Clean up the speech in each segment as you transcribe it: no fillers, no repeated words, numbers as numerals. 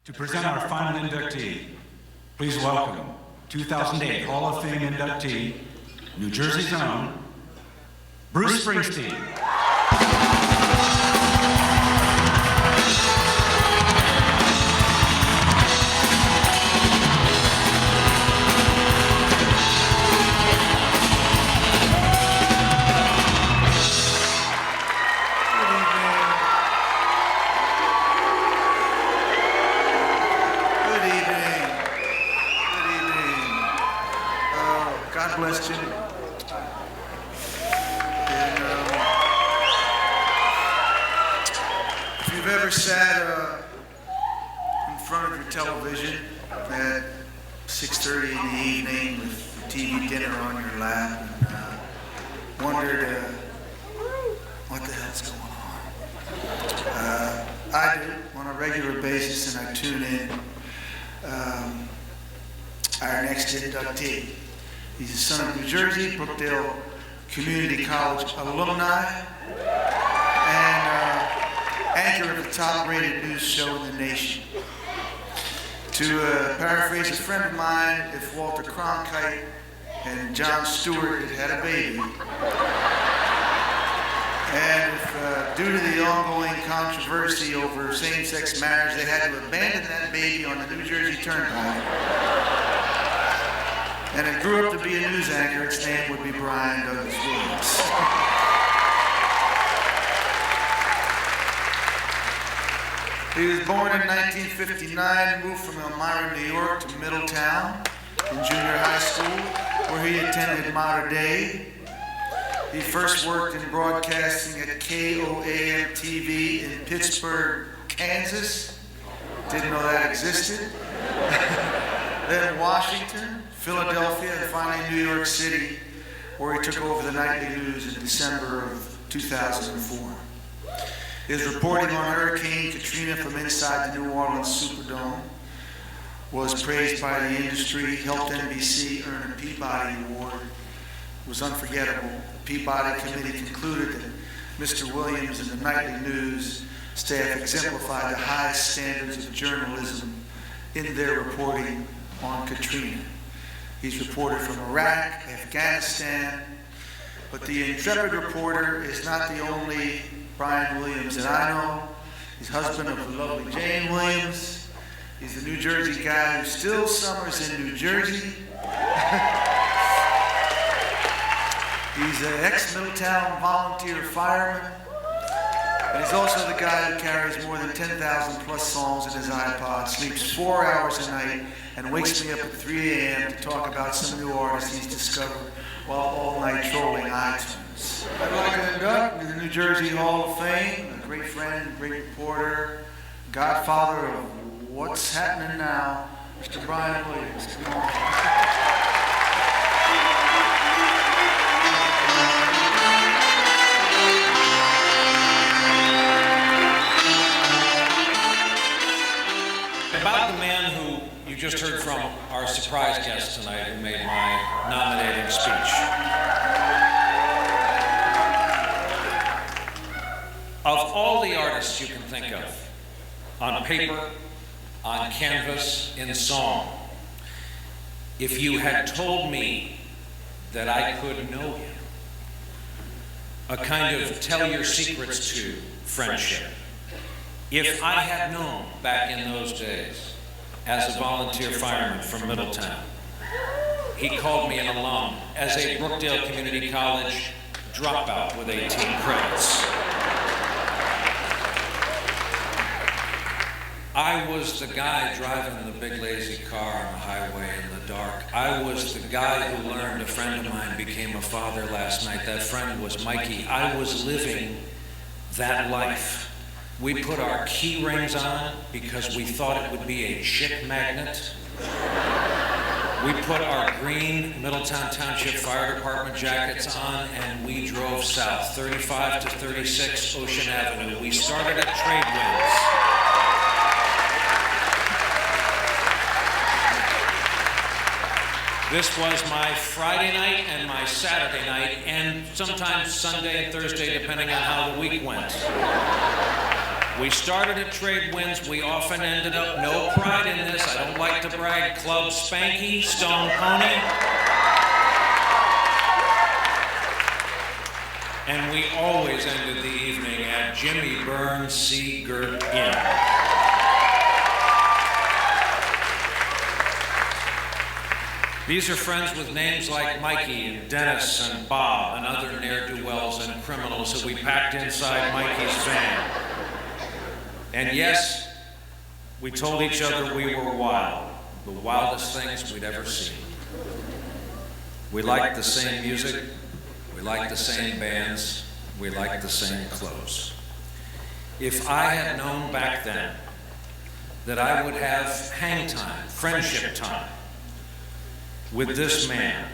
To present our final inductee, please welcome 2008 Hall of Fame inductee, New Jersey's own, Bruce Springsteen. God bless you. And, if you've ever sat in front of your television at 6:30 in the evening with the TV dinner on your lap and wondered what the hell's going on, I do on a regular basis, and I tune in our next inductee. He's a son of New Jersey, Brookdale Community College alumni, and anchor of the top-rated news show in the nation. To paraphrase a friend of mine, if Walter Cronkite and Jon Stewart had had a baby, and if due to the ongoing controversy over same-sex marriage, they had to abandon that baby on the New Jersey Turnpike, and it grew up to be a news anchor, its name would be Brian Douglas Williams. He was born in 1959, moved from Elmira, New York to Middletown in junior high school, where he attended Mater Dei. He first worked in broadcasting at KOAM TV in Pittsburgh, Kansas. Didn't know that existed. Then Washington, Philadelphia, and finally New York City, where he took over the nightly news in December of 2004. His reporting on Hurricane Katrina from inside the New Orleans Superdome was praised by the industry, helped NBC earn a Peabody Award. It was unforgettable. The Peabody Committee concluded that Mr. Williams and the nightly news staff exemplified the highest standards of journalism in their reporting on Katrina. He's reported from Iraq, Afghanistan, but the intrepid reporter is not the only Brian Williams that I know. He's husband of the lovely Jane Williams. He's the New Jersey guy who still summers in New Jersey. He's an ex-Middletown volunteer fireman. And he's also the guy who carries more than 10,000 plus songs in his iPod, sleeps 4 hours a night, and wakes me up at 3 a.m. to talk about some new artists he's discovered while all night trolling iTunes. I'd like to induct into the New Jersey Hall of Fame, a great friend, great reporter, godfather of what's happening now, Mr. Brian Williams. Come on. About the man who you just heard from, our surprise guest tonight, who made my nominating speech. Of all the artists you can think of, on paper, on canvas, in song, if you had told me that I could know him, a kind of tell your secrets to friendship, if I had known back in those days, as a volunteer fireman from Middletown, he called me an alum, as a Brookdale Community College dropout with 18 credits. I was the guy driving the big lazy car on the highway in the dark. I was the guy who learned a friend of mine became a father last night. That friend was Mikey. I was living that life. We put our key rings on because we thought it would be a chick magnet. We put our green Middletown Township Fire Department jackets on and we drove south, 35 to 36 Ocean Avenue. We started at Tradewinds. This was my Friday night and my Saturday night, and sometimes Sunday and Thursday, depending on how the week went. We started at trade winds. We often ended up, no pride in this, I don't like to brag, Club Spanky, Stone Pony. And we always ended the evening at Jimmy Burns Seagirt Inn. These are friends with names like Mikey and Dennis and Bob and other ne'er-do-wells and criminals that we packed inside Mikey's van. And yes, we told each other we were wild, the wildest things we'd ever seen. We liked the same music, we liked the same bands, we liked the same clothes. If I had known back then that I would have hang time, friendship time, with this man,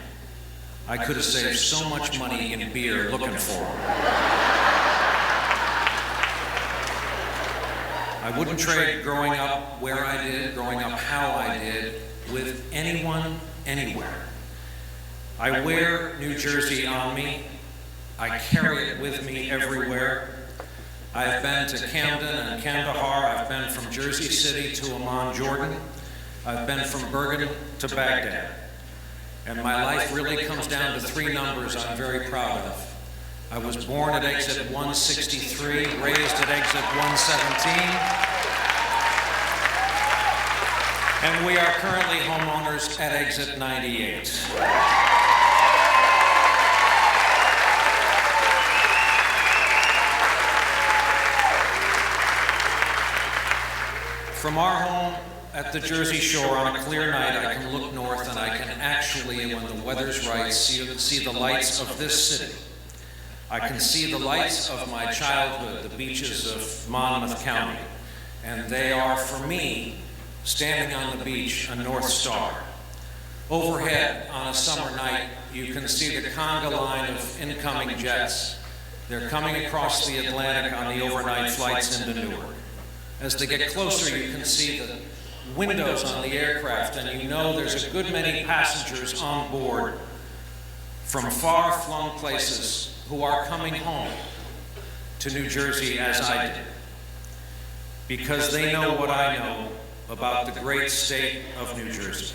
I could have saved so much money in beer looking for him. I wouldn't trade growing up where I did, growing up how I did, with anyone, anywhere. I wear New Jersey on me. I carry it with me everywhere. I've been to Camden and Kandahar. I've been from Jersey City to Amman, Jordan. I've been from Bergen to Baghdad. And my life really comes down to three numbers I'm very proud of. I was born at exit 163, raised at exit 117, and we are currently homeowners at exit 98. From our home at the Jersey Shore on a clear night, I can look north and I can actually, when the weather's right, see the lights of this city. I can see the lights of my childhood, the beaches of Monmouth County, and they are, for me, standing on the beach, a North Star. Overhead, on a summer night, you can see the conga line of incoming jets. They're coming across the Atlantic on the overnight flights into Newark. As they get closer, you can see the windows on the aircraft, and you know there's a good many passengers on board from far-flung places who are coming home to New Jersey as I did, because they know what I know about the great state of New Jersey.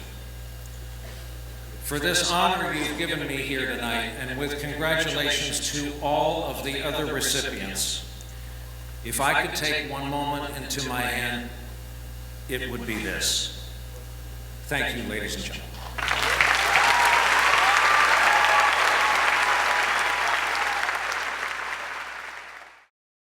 For this honor you've given me here tonight, and with congratulations to all of the other recipients, if I could take one moment into my hand, it would be this. Thank you, ladies and gentlemen.